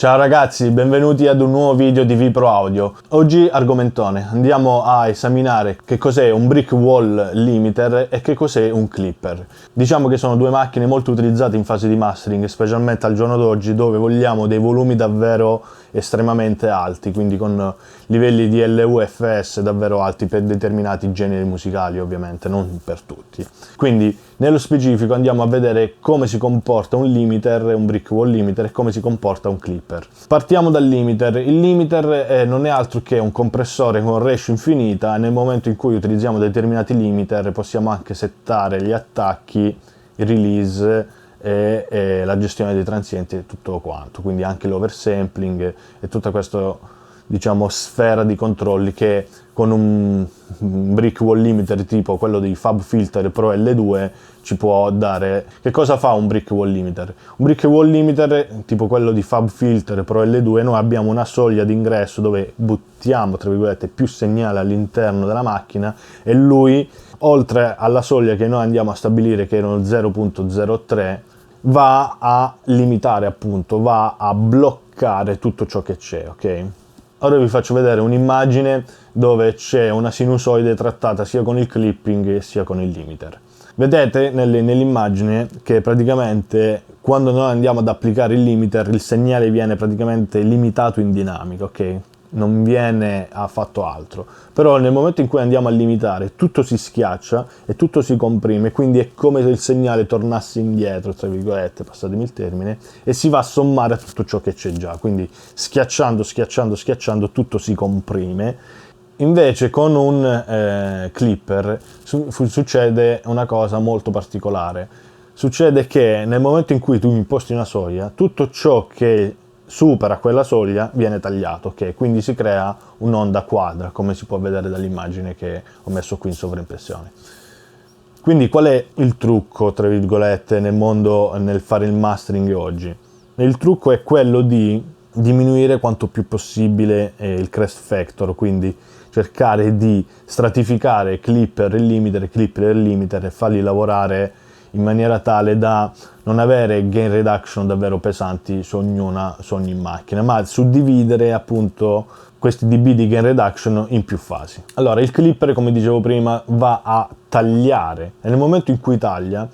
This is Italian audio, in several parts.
Ciao ragazzi, benvenuti ad un nuovo video di Vipro Audio. Oggi argomentone, andiamo a esaminare che cos'è un brick wall limiter e che cos'è un clipper. Diciamo che sono due macchine molto utilizzate in fase di mastering, specialmente al giorno d'oggi dove vogliamo dei volumi davvero estremamente alti, quindi con livelli di LUFS davvero alti per determinati generi musicali, ovviamente, non per tutti. Quindi nello specifico andiamo a vedere come si comporta un limiter, un brick wall limiter, e come si comporta un clipper. Partiamo dal limiter. Il limiter non è altro che un compressore con ratio infinita. Nel momento in cui utilizziamo determinati limiter possiamo anche settare gli attacchi, il release e la gestione dei transienti e tutto quanto, quindi anche l'oversampling e tutta questa, diciamo, sfera di controlli che con un brick wall limiter tipo quello di FabFilter Pro L2 ci può dare. Che cosa fa un brick wall limiter? Un brick wall limiter tipo quello di FabFilter Pro L2, noi abbiamo una soglia d'ingresso dove buttiamo, tra virgolette, più segnale all'interno della macchina e lui, oltre alla soglia che noi andiamo a stabilire, che erano 0.03, va a limitare, appunto, va a bloccare tutto ciò che c'è, ok? Ora vi faccio vedere un'immagine dove c'è una sinusoide trattata sia con il clipping sia con il limiter. Vedete nell'immagine che praticamente quando noi andiamo ad applicare il limiter il segnale viene praticamente limitato in dinamica, ok? Non viene affatto altro, però nel momento in cui andiamo a limitare tutto si schiaccia e tutto si comprime, quindi è come se il segnale tornasse indietro, tra virgolette, passatemi il termine, e si va a sommare a tutto ciò che c'è già, quindi schiacciando tutto si comprime. Invece con un clipper succede una cosa molto particolare. Succede che nel momento in cui tu imposti una soglia, tutto ciò che supera quella soglia viene tagliato, ok? Quindi si crea un'onda quadra, come si può vedere dall'immagine che ho messo qui in sovraimpressione. Quindi qual è il trucco, tra virgolette, nel fare il mastering oggi? Il trucco è quello di diminuire quanto più possibile il crest factor, quindi cercare di stratificare clipper e limiter e farli lavorare in maniera tale da non avere gain reduction davvero pesanti su ogni macchina, ma suddividere appunto questi dB di gain reduction in più fasi. Allora, il clipper, come dicevo prima, va a tagliare e nel momento in cui taglia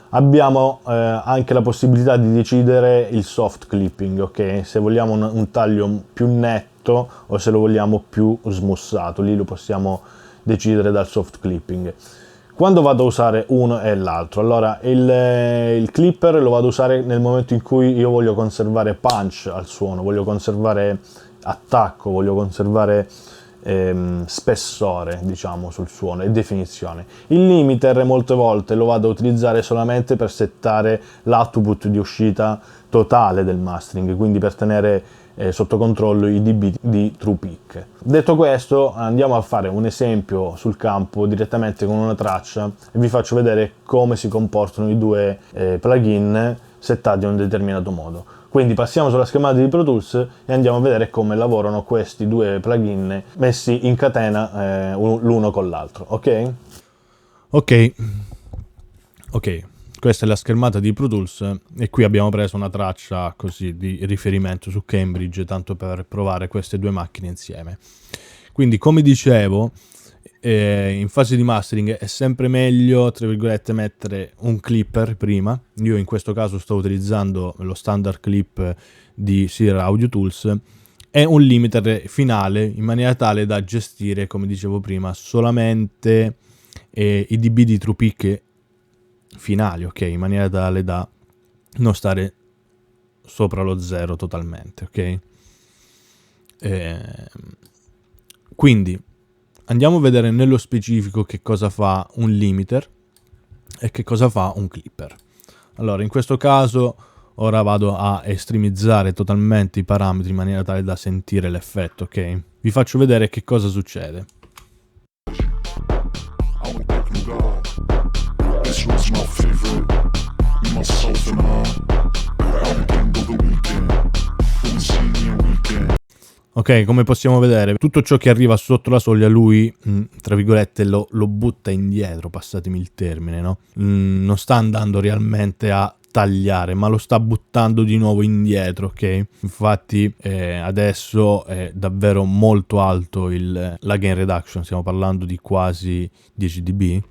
abbiamo anche la possibilità di decidere il soft clipping, ok? Se vogliamo un taglio più netto o se lo vogliamo più smussato, lì lo possiamo decidere dal soft clipping. Quando vado a usare uno e l'altro? Allora, il clipper lo vado a usare nel momento in cui io voglio conservare punch al suono, voglio conservare attacco, voglio conservare spessore, diciamo, sul suono e definizione. Il limiter molte volte lo vado a utilizzare solamente per settare l'output di uscita totale del mastering, quindi per tenere sotto controllo i dB di true peak. Detto questo, andiamo a fare un esempio sul campo direttamente con una traccia e vi faccio vedere come si comportano i due plugin settati in un determinato modo. Quindi passiamo sulla schermata di Pro Tools e andiamo a vedere come lavorano questi due plugin messi in catena l'uno con l'altro, ok? Ok. Questa è la schermata di Pro Tools e qui abbiamo preso una traccia così di riferimento su Cambridge, tanto per provare queste due macchine insieme. Quindi, come dicevo, in fase di mastering è sempre meglio, tra virgolette, mettere un clipper prima. Io in questo caso sto utilizzando lo standard clip di Sierra Audio Tools e un limiter finale in maniera tale da gestire, come dicevo prima, solamente i dB di true peak finali, ok, in maniera tale da non stare sopra lo zero totalmente, ok? Quindi andiamo a vedere nello specifico che cosa fa un limiter e che cosa fa un clipper. Allora, in questo caso ora vado a estremizzare totalmente i parametri in maniera tale da sentire l'effetto, ok? Vi faccio vedere che cosa succede. Ok, come possiamo vedere, tutto ciò che arriva sotto la soglia lui, tra virgolette, lo butta indietro, passatemi il termine, no? Non sta andando realmente a tagliare, ma lo sta buttando di nuovo indietro, ok? Infatti adesso è davvero molto alto la gain reduction, stiamo parlando di quasi 10 dB.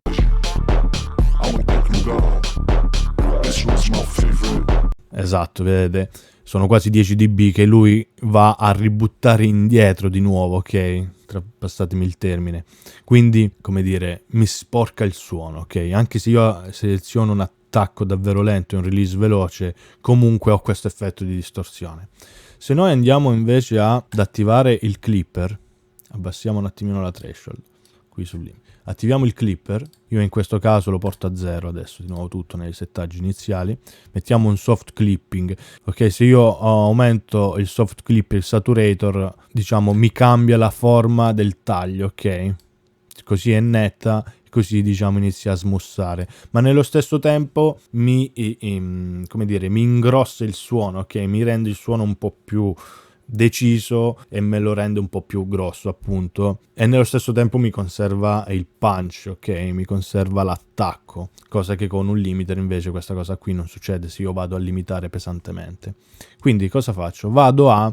Esatto, vedete? Sono quasi 10 dB che lui va a ributtare indietro di nuovo, ok? Passatemi il termine. Quindi, come dire, mi sporca il suono, ok? Anche se io seleziono un attacco davvero lento e un release veloce, comunque ho questo effetto di distorsione. Se noi andiamo invece ad attivare il clipper, abbassiamo un attimino la threshold, qui sul limite. Attiviamo il clipper, io in questo caso lo porto a 0 adesso, di nuovo tutto nei settaggi iniziali, mettiamo un soft clipping, ok? Se io aumento il soft clip, il saturator, diciamo, mi cambia la forma del taglio, ok? Così è netta, così diciamo inizia a smussare, ma nello stesso tempo come dire, mi ingrossa il suono, ok? Mi rende il suono un po' più deciso e me lo rende un po' più grosso, appunto, e nello stesso tempo mi conserva il punch, ok? Mi conserva l'attacco, cosa che con un limiter invece questa cosa qui non succede se io vado a limitare pesantemente. Quindi cosa faccio? Vado a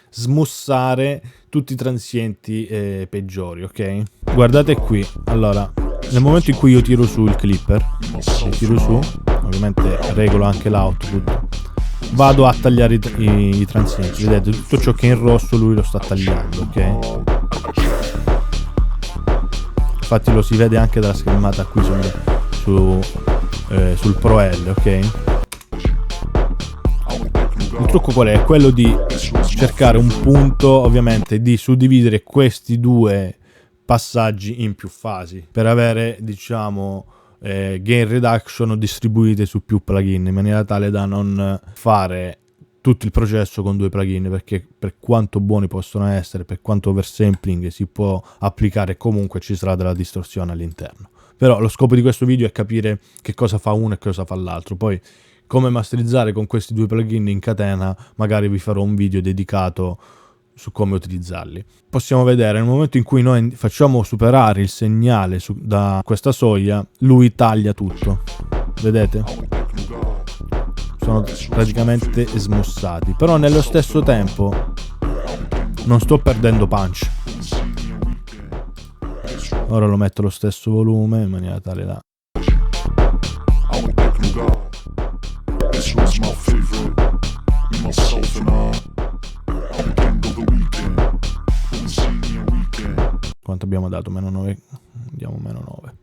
smussare tutti i transienti peggiori, ok? Guardate qui, allora, nel momento in cui io tiro su il clipper, tiro su, ovviamente regolo anche l'output, vado a tagliare i transienti, vedete, tutto ciò che è in rosso lui lo sta tagliando, ok? Infatti lo si vede anche dalla schermata qui sul Pro L, ok? Il trucco qual è? Quello di cercare un punto, ovviamente, di suddividere questi due passaggi in più fasi per avere, diciamo, gain reduction distribuite su più plugin, in maniera tale da non fare tutto il processo con due plugin, perché per quanto buoni possono essere, per quanto oversampling si può applicare, comunque ci sarà della distorsione all'interno. Però lo scopo di questo video è capire che cosa fa uno e cosa fa l'altro. Poi come masterizzare con questi due plugin in catena, magari vi farò un video dedicato su come utilizzarli. Possiamo vedere, nel momento in cui noi facciamo superare il segnale da questa soglia, lui taglia tutto, vedete? Sono praticamente smussati, però nello stesso tempo non sto perdendo punch. Ora lo metto allo stesso volume in maniera tale da... Quanto abbiamo dato? Meno 9. Andiamo meno 9.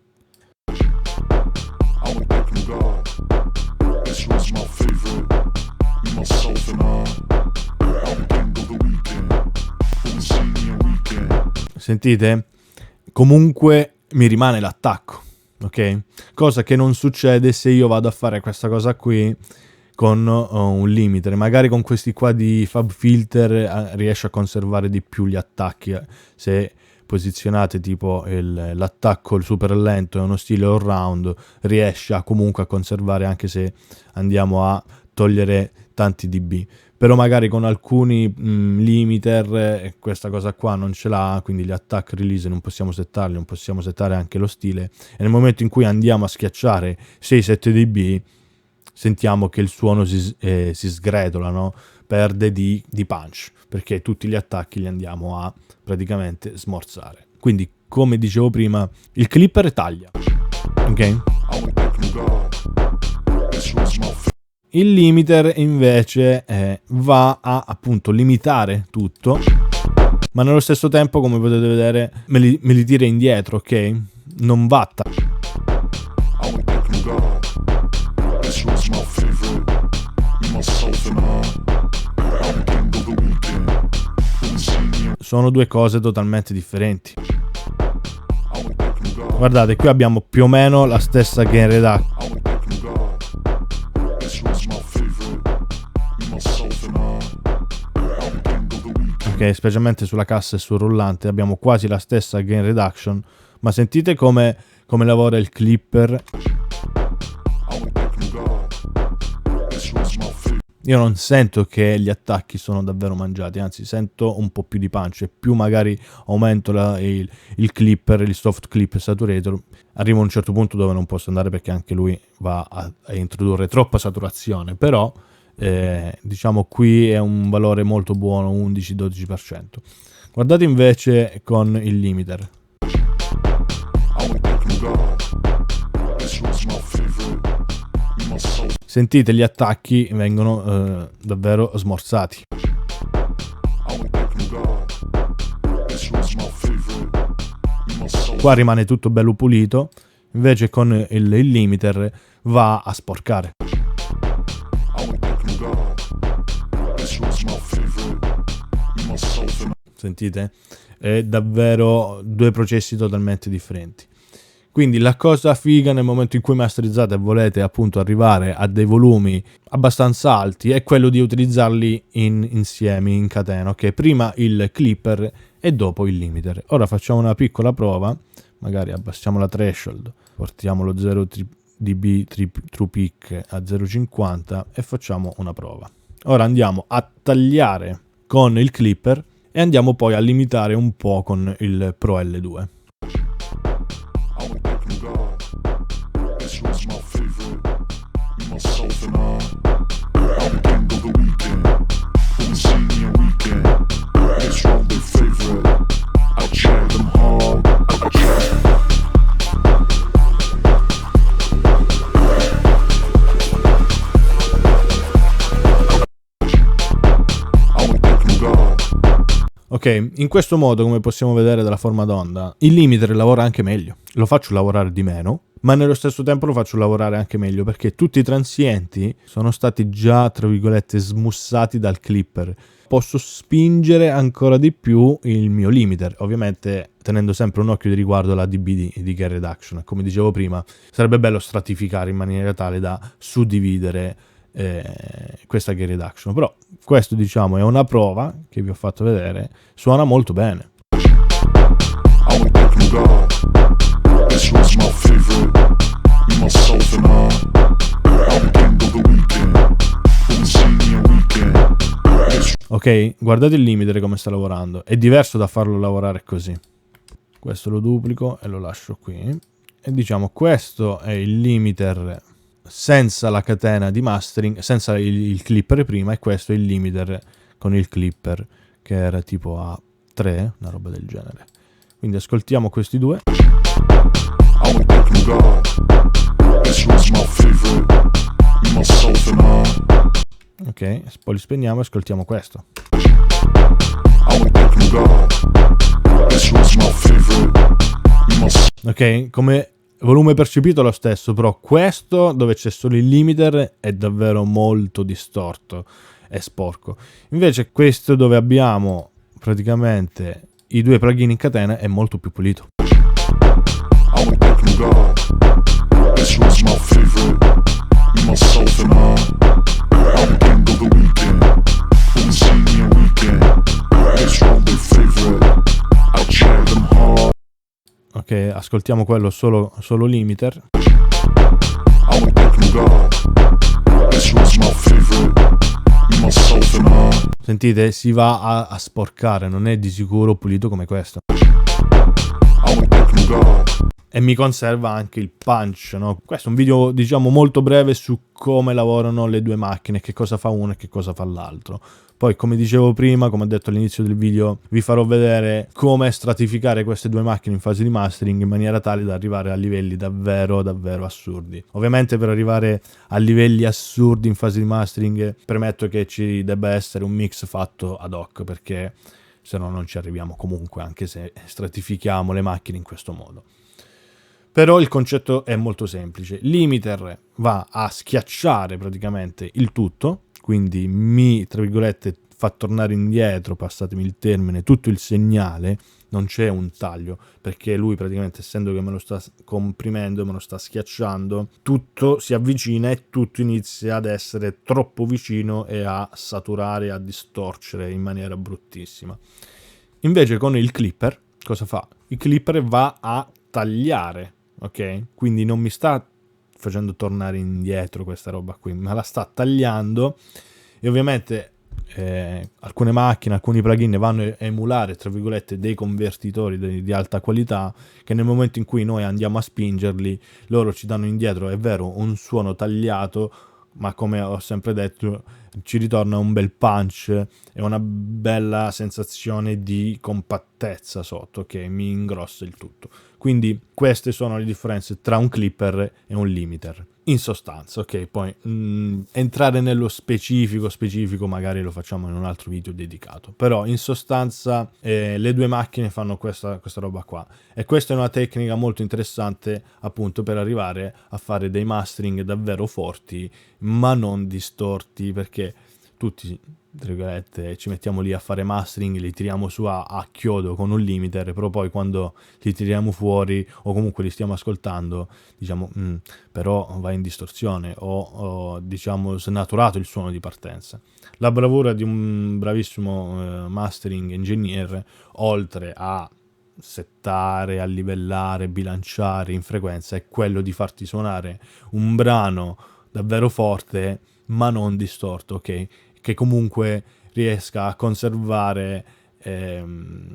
Sentite? Comunque mi rimane l'attacco, ok? Cosa che non succede se io vado a fare questa cosa qui con un limiter. Magari con questi qua di FabFilter riesce a conservare di più gli attacchi. Se posizionate tipo l'attacco super lento e uno stile all round, riesce comunque a conservare, anche se andiamo a togliere tanti dB. Però magari con alcuni limiter questa cosa qua non ce l'ha, quindi gli attack release non possiamo settarli, non possiamo settare anche lo stile, e nel momento in cui andiamo a schiacciare 6-7 dB sentiamo che il suono si sgretola, no? Perde di punch, perché tutti gli attacchi li andiamo a praticamente smorzare. Quindi, come dicevo prima, il clipper taglia, ok? Il limiter invece va a appunto limitare tutto, ma nello stesso tempo, come potete vedere, me li tira indietro, ok? Non va a sono due cose totalmente differenti. Guardate, qui abbiamo più o meno la stessa gain reduction. Ok, specialmente sulla cassa e sul rullante abbiamo quasi la stessa gain reduction, ma sentite come lavora il clipper. io non sento che gli attacchi sono davvero mangiati, anzi sento un po' più di punch, e più magari aumento il clipper, il soft clip saturator, arrivo a un certo punto dove non posso andare perché anche lui va a introdurre troppa saturazione, però diciamo qui è un valore molto buono, 11-12%. Guardate invece con il limiter. Sentite, gli attacchi vengono davvero smorzati. Qua rimane tutto bello pulito, invece con il limiter va a sporcare. Sentite? È davvero due processi totalmente differenti. Quindi la cosa figa nel momento in cui masterizzate e volete appunto arrivare a dei volumi abbastanza alti è quello di utilizzarli insieme, in catena, ok? Prima il clipper e dopo il limiter. Ora facciamo una piccola prova, magari abbassiamo la threshold, portiamo lo 0 dB true peak a 0,50 e facciamo una prova. Ora andiamo a tagliare con il clipper e andiamo poi a limitare un po' con il Pro L2. Ok, in questo modo, come possiamo vedere dalla forma d'onda, il limiter lavora anche meglio. Lo faccio lavorare di meno, ma nello stesso tempo lo faccio lavorare anche meglio perché tutti i transienti sono stati già, tra virgolette, smussati dal clipper. Posso spingere ancora di più il mio limiter, ovviamente tenendo sempre un occhio di riguardo alla dB di gain reduction. Come dicevo prima, sarebbe bello stratificare in maniera tale da suddividere questa gain reduction, però questo diciamo è una prova che vi ho fatto vedere, suona molto bene. Ok, guardate il limiter come sta lavorando, è diverso da farlo lavorare così. Questo lo duplico e lo lascio qui e diciamo questo è il limiter senza la catena di mastering, senza il clipper prima, e questo è il limiter con il clipper che era tipo a 3, una roba del genere. Quindi ascoltiamo questi due. Ok, poi li spegniamo e ascoltiamo questo. Ok, come volume percepito è lo stesso, però questo dove c'è solo il limiter è davvero molto distorto e sporco. Invece questo dove abbiamo praticamente i due plugin in catena è molto più pulito. Ok, ascoltiamo quello solo limiter. Sentite, si va a sporcare, non è di sicuro pulito come questo. E mi conserva anche il punch, no? Questo è un video, diciamo, molto breve su come lavorano le due macchine, che cosa fa uno e che cosa fa l'altro. Poi, come dicevo prima, come ho detto all'inizio del video, vi farò vedere come stratificare queste due macchine in fase di mastering in maniera tale da arrivare a livelli davvero, davvero assurdi. Ovviamente per arrivare a livelli assurdi in fase di mastering premetto che ci debba essere un mix fatto ad hoc, perché se no non ci arriviamo comunque, anche se stratifichiamo le macchine in questo modo. Però il concetto è molto semplice. Limiter va a schiacciare praticamente il tutto, quindi tra virgolette, fa tornare indietro, passatemi il termine, tutto il segnale, non c'è un taglio, perché lui praticamente, essendo che me lo sta comprimendo, me lo sta schiacciando, tutto si avvicina e tutto inizia ad essere troppo vicino e a saturare, a distorcere in maniera bruttissima. Invece con il clipper, cosa fa? Il clipper va a tagliare, ok? Quindi non mi sta facendo tornare indietro questa roba qui, ma la sta tagliando E ovviamente alcune macchine, alcuni plugin vanno a emulare, tra virgolette, dei convertitori di alta qualità, che nel momento in cui noi andiamo a spingerli, loro ci danno indietro, è vero, un suono tagliato, ma come ho sempre detto ci ritorna un bel punch e una bella sensazione di compattezza sotto, che mi ingrossa il tutto. Quindi queste sono le differenze tra un clipper e un limiter. In sostanza, ok, poi entrare nello specifico magari lo facciamo in un altro video dedicato, però in sostanza le due macchine fanno questa roba qua, e questa è una tecnica molto interessante appunto per arrivare a fare dei mastering davvero forti ma non distorti, perché tutti, tra virgolette, ci mettiamo lì a fare mastering, li tiriamo su a chiodo con un limiter, però poi quando li tiriamo fuori o comunque li stiamo ascoltando diciamo però va in distorsione o diciamo snaturato il suono di partenza. La bravura di un bravissimo mastering engineer, oltre a settare, a livellare, bilanciare in frequenza, è quello di farti suonare un brano davvero forte ma non distorto, ok? Che comunque riesca a conservare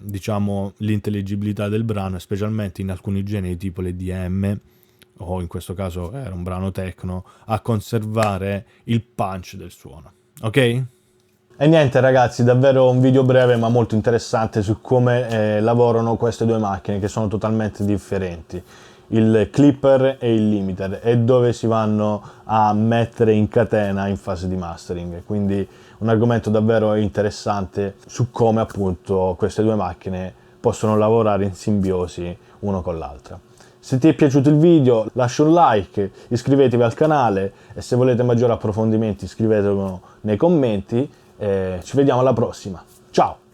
diciamo l'intelligibilità del brano, specialmente in alcuni generi tipo l'EDM, o in questo caso era un brano techno, a conservare il punch del suono, ok? E niente ragazzi, davvero un video breve ma molto interessante su come lavorano queste due macchine, che sono totalmente differenti, il clipper e il limiter, e dove si vanno a mettere in catena in fase di mastering. Quindi un argomento davvero interessante su come appunto queste due macchine possono lavorare in simbiosi uno con l'altra. Se ti è piaciuto il video lascia un like, iscrivetevi al canale e se volete maggiori approfondimenti scrivetelo nei commenti. Ci vediamo alla prossima. Ciao!